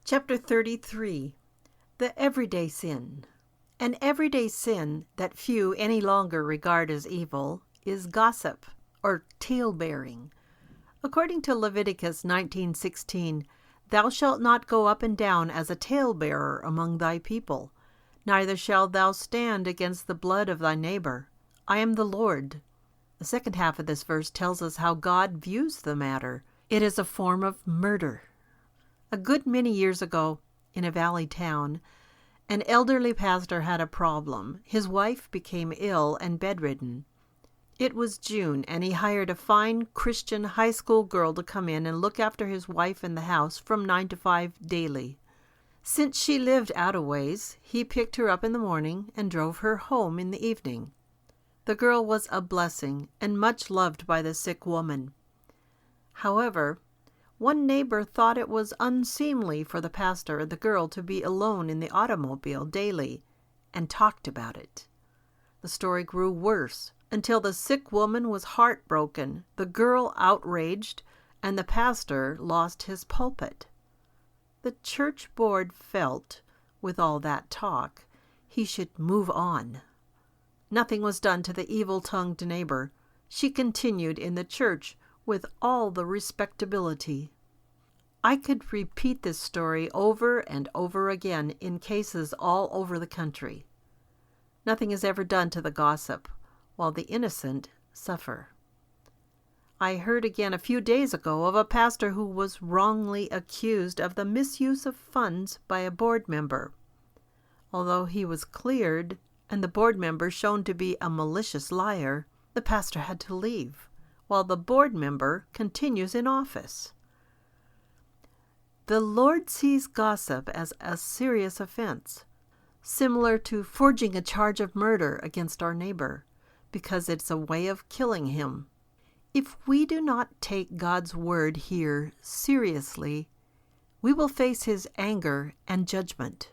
Chapter 33. The Everyday Sin. An everyday sin that few any longer regard as evil is gossip, or tale-bearing. According to Leviticus 19:16, "Thou shalt not go up and down as a tale-bearer among thy people, neither shalt thou stand against the blood of thy neighbor. I am the Lord." The second half of this verse tells us how God views the matter. It is a form of murder. A good many years ago, in a valley town, an elderly pastor had a problem. His wife became ill and bedridden. It was June, and he hired a fine Christian high school girl to come in and look after his wife in the house from 9 to 5 daily. Since she lived out a ways, he picked her up in the morning and drove her home in the evening. The girl was a blessing and much loved by the sick woman. However, one neighbor thought it was unseemly for the pastor and the girl to be alone in the automobile daily, and talked about it. The story grew worse until the sick woman was heartbroken, the girl outraged, and the pastor lost his pulpit. The church board felt, with all that talk, he should move on. Nothing was done to the evil-tongued neighbor. She continued in the church with all the respectability. I could repeat this story over and over again in cases all over the country. Nothing is ever done to the gossip, while the innocent suffer. I heard again a few days ago of a pastor who was wrongly accused of the misuse of funds by a board member. Although he was cleared and the board member shown to be a malicious liar, the pastor had to leave, while the board member continues in office. The Lord sees gossip as a serious offense, similar to forging a charge of murder against our neighbor, because it's a way of killing him. If we do not take God's word here seriously, we will face his anger and judgment.